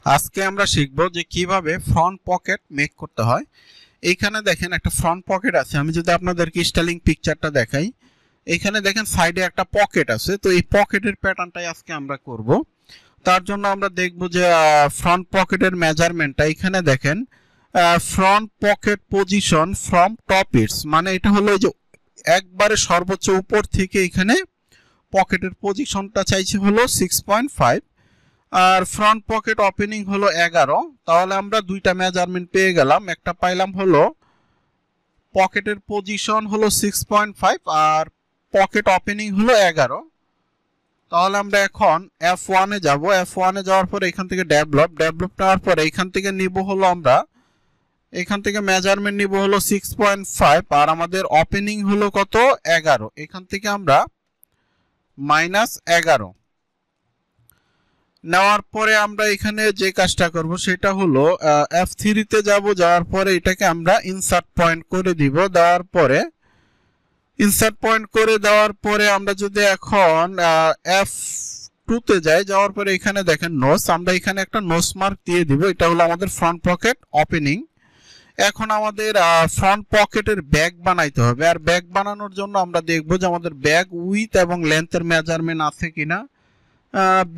আজকে আমরা শিখব যে কিভাবে ফ্রন্ট পকেট মেক করতে হয়। এইখানে দেখেন একটা ফ্রন্ট পকেট আছে। আমি যদি আপনাদেরকে স্টাইলিং পিকচারটা দেখাই, এখানে দেখেন সাইডে একটা পকেট আছে। তো এই পকেটের প্যাটার্নটাই আজকে আমরা করব। তার জন্য আমরা দেখব যে ফ্রন্ট পকেটের মেজারমেন্টটা এখানে দেখেন, front pocket position from top it's, মানে এটা হলো এই যে একবারে সর্বোচ্চ উপর থেকে এখানে পকেটের পজিশনটা চাইছে হলো 6.5, আর ফ্রন্ট পকেট ওপেনিং হলো 11। তাহলে আমরা দুইটা মেজারমেন্ট পেয়ে গেলাম। একটা পাইলাম হলো পকেটের পজিশন হলো 6.5 আর পকেট ওপেনিং হলো 11। তাহলে আমরা এখন F1 এ যাব। F1 এ যাওয়ার পরে এখান থেকে ডেভেলপ নেওয়ার পরে এখান থেকে নিব হলো আমরা এখান থেকে মেজারমেন্ট নিব হলো 6.5 আর আমাদের ওপেনিং হলো কত 11। এখান থেকে আমরা -11 নেওয়ার পরে আমরা এখানে যে কাজটা করব সেটা হলো F3 তে যাব। যাওয়ার পরে এটাকে আমরা ইনসার্ট পয়েন্ট করে দিব। দেওয়ার পরে ইনসার্ট পয়েন্ট করে দেওয়ার পরে আমরা যদি এখন F2 তে যাই, যাওয়ার পরে এখানে দেখেন নোজ, আমরা এখানে একটা নোজ মার্ক দিয়ে দিব। এটা হলো আমাদের ফ্রন্ট পকেট ওপেনিং। এখন আমাদের ফ্রন্ট পকেটের ব্যাগ বানাইতে হবে। আর ব্যাগ বানানোর জন্য আমরা দেখব যে আমাদের ব্যাগ উইথ এবং লেন্থের মেজারমেন্ট আছে কিনা।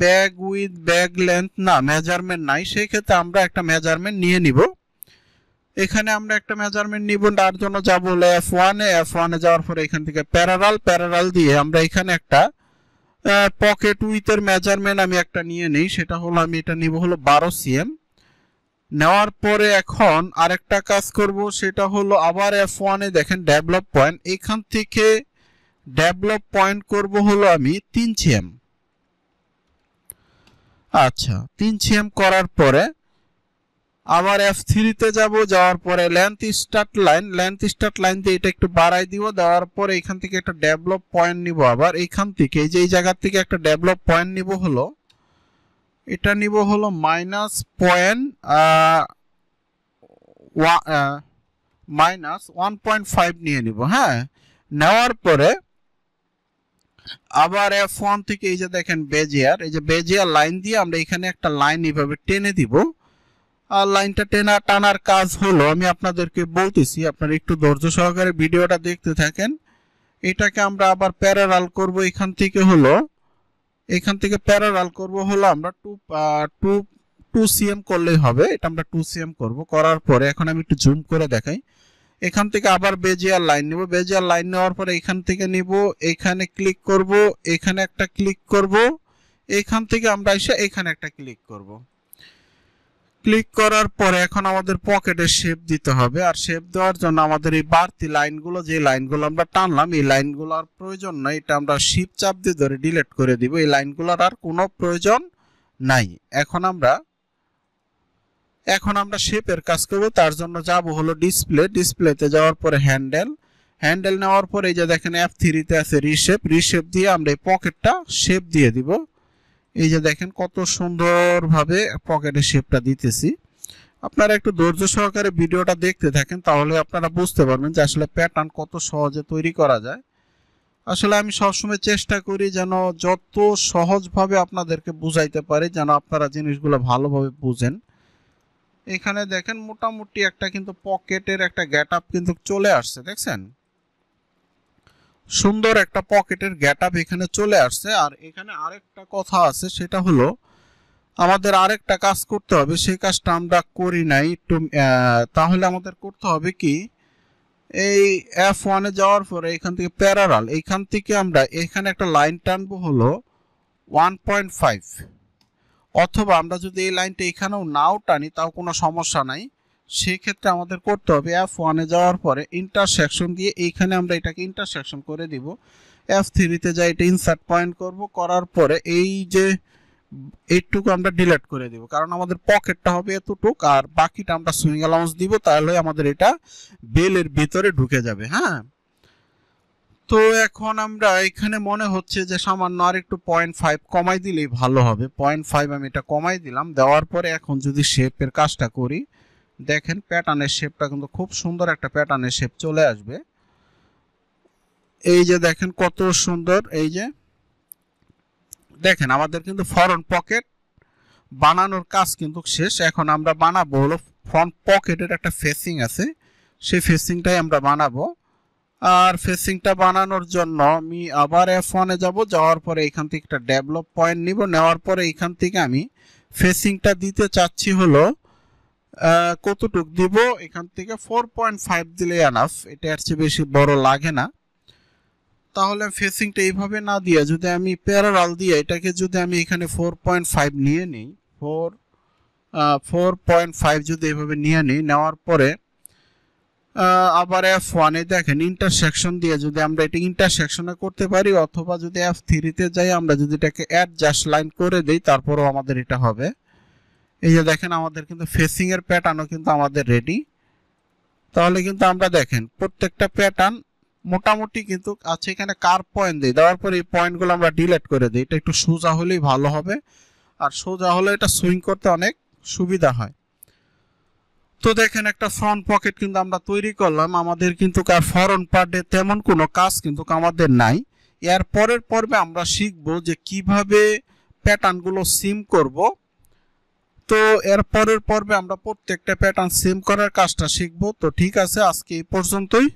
ব্যাগ উইথ ব্যাগ লেন্থ না, মেজারমেন্ট নাই। সেই ক্ষেত্রে আমরা একটা মেজারমেন্ট নিয়ে নিব। এখানে আমরা একটা মেজারমেন্ট নিব, তার জন্য যাব হলো F1 এ। F1 এ যাওয়ার পরে এখান থেকে প্যারালাল দিয়ে আমরা এখানে একটা পকেট উইথের মেজারমেন্ট আমি একটা নিয়ে নেই। সেটা হলো আমি এটা নিব হলো 12 cm। নেওয়ার পরে এখন আরেকটা কাজ করব, সেটা হলো আবার F1 এ দেখেন ডেভেলপ পয়েন্ট, এখান থেকে ডেভেলপ পয়েন্ট করব হলো আমি 3 cm। আচ্ছা, 3 cm করার পরে আবার F3 তে যাব। যাওয়ার পরে লেন্থ স্টার্ট লাইন দিয়ে এটা একটু বাড়াই দিব। দেওয়ার পরে এখান থেকে একটা ডেভেলপ পয়েন্ট নিব। আবার এইখান থেকে এই যে এই জায়গা থেকে একটা ডেভেলপ পয়েন্ট নিব হলো, এটা নিব হলো -1.5 নিয়ে নিব। হ্যাঁ, নেওয়ার পরে আবার F1 থেকে এই যে দেখেন বেজিয়ার লাইন দিয়ে আমরা এখানে একটা লাইন এইভাবে টেনে দিব। আর লাইনটা টানার কাজ হলো আমি আপনাদেরকে বলতেছি, আপনারা একটু ধৈর্য সহকারে ভিডিওটা দেখতে থাকেন। এটাকে আমরা আবার প্যারালাল করব। এখান থেকে প্যারালাল করব হলো আমরা 2 cm করলেই হবে। এটা আমরা 2 cm করব। করার পরে এখন আমি একটু জুম করে দেখাই। এখান থেকে আবার বেজিয়ার লাইন নিব। বেজিয়ার লাইন নেওয়ার পরে এখান থেকে নিব, এখানে ক্লিক করব, এখানে একটা ক্লিক করব, এখান থেকে আমরা এসে এখানে একটা ক্লিক করব। ক্লিক করার পরে এখন আমাদের পকেটের শেপ দিতে হবে। আর শেপ দেওয়ার জন্য আমাদের এই বাড়তি লাইনগুলো, যে লাইনগুলো আমরা টানলাম, এই লাইনগুলো আর প্রয়োজন নাই। এটা আমরা শিফট চাপ দিয়ে ধরে ডিলিট করে দিব। এই লাইনগুলোর আর কোনো প্রয়োজন নাই। এখন আমরা শেপের কাজ করব। তার জন্য যাব হলো ডিসপ্লেতে যাওয়ার পরে হ্যান্ডেল নেওয়ার পরে এই যে দেখেন F3 তে আছে রিশেপ দিয়ে আমরা এই পকেটটা শেপ দিয়ে দিব। এই যে দেখেন কত সুন্দরভাবে পকেটের শেপটা দিতেছি। আপনারা একটু ধৈর্য সহকারে ভিডিওটা দেখতে থাকেন, তাহলে আপনারা বুঝতে পারবেন যে আসলে প্যাটার্ন কত সহজে তৈরি করা যায়। আসলে আমি সবসময় চেষ্টা করি যেন যত সহজভাবে আপনাদেরকে বুঝাইতে পারি, যেন আপনারা জিনিসগুলো ভালোভাবে বুঝেন। এখানে দেখেন মোটামুটি একটা কিন্তু পকেটের একটা গেটআপ কিন্তু চলে আসছে, দেখছেন? সুন্দর একটা পকেটের গেটআপ এখানে চলে আসছে। আর এখানে আরেকটা কথা আছে, সেটা হলো আমাদের আরেকটা কাজ করতে হবে। সেই কাজটা আমরা করি নাই একটু। তাহলে আমাদের করতে হবে কি, এই F1 এ যাওয়ার পরে এখান থেকে প্যারালাল, এইখান থেকে আমরা এখানে একটা লাইন টানবো হলো 1.5, অথবা আমরা যদি এই লাইনটা এখানেও নাও টানি তাও কোনো সমস্যা নাই। সেই ক্ষেত্রে আমাদের করতে হবে F1 এ যাওয়ার পরে ইন্টারসেকশন দিয়ে এইখানে আমরা এটাকে ইন্টারসেকশন করে দিব। F3 তে যাই, এটা ইনসার্ট পয়েন্ট করব। করার পরে এই যে এইটুকু আমরা ডিলিট করে দিব, কারণ আমাদের পকেটটা হবে এতটুক আর বাকিটা আমরা সুইং অ্যালাউন্স দিব। তাহলে আমাদের এটা বেলের ভিতরে ঢুকে যাবে। হ্যাঁ, তো এখন আমরা এখানে মনে হচ্ছে যে সামান্য আর একটু 0.5 কমাই দিলেই ভালো হবে। 0.5 আমি এটা কমাই দিলাম। দেওয়ার পরে এখন যদি শেপের কাজটা করি, দেখেন প্যাটার্নের শেপটা কিন্তু খুব সুন্দর একটা প্যাটার্নের শেপ চলে আসবে। এই যে দেখেন কত সুন্দর। এই যে দেখেন আমাদের কিন্তু বানানোর কাজ কিন্তু শেষ। এখন আমরা বানাবো হলো ফ্রন্ট পকেটের একটা ফেসিং আছে, সেই ফেসিংটাই আমরা বানাবো। আর ফেসিংটা বানানোর জন্য আমি আবার F1 এ যাব, যাওয়ার পরে এখান থেকে একটা ডেভেলপ পয়েন্ট নিব, নেওয়ার পরে এখান থেকে আমি ফেসিংটা দিতে চাচ্ছি হলো কতটুক দিব, এখান থেকে 4.5 দিলে এনাফ, এটা এর চেয়ে বেশি বড় লাগে না। তাহলে ফেসিংটা এইভাবে না দিয়ে যদি আমি প্যারালাল দিয়ে এটাকে যদি আমি এখানে 4.5 নিয়ে নিই, 4.5 যদি এইভাবে নিয়ে নিই, নেওয়ার পরে আবার F1 এ দেখেন ইন্টারসেকশন দিয়ে যদি আমরা এটা ইন্টারসেকশনে করতে পারি, অথবা যদি F3 তে যাই আমরা যদি এটাকে অ্যাডজাস্ট লাইন করে দেই, তারপরও আমাদের এটা হবে। এই যে দেখেন আমাদের কিন্তু ফেসিং এর প্যাটার্নও কিন্তু আমাদের রেডি। তাহলে কিন্তু আমরা দেখেন প্রত্যেকটা প্যাটার্ন মোটামুটি কিন্তু আছে। এখানে কার পয়েন্ট দিই, দেওয়ার পরে এই পয়েন্টগুলো আমরা ডিলিট করে দিই, এটা একটু সোজা হলেই ভালো হবে, আর সোজা হলে এটা সুইং করতে অনেক সুবিধা হয়। তো দেখেন একটা ফ্রন্ট পকেট কিন্তু আমরা তৈরি করলাম। আমাদের কিন্তু আর ফরন পার্টে তেমন কোনো কাজ কিন্তু আমাদের নাই। এর পরের পর্বে আমরা শিখবো যে কিভাবে প্যাটার্নগুলো সিম করব। তো এর পরের পর্বে আমরা প্রত্যেকটা প্যাটার্ন সিম করার কাজটা শিখবো। তো ঠিক আছে, আজকে এই পর্যন্তই।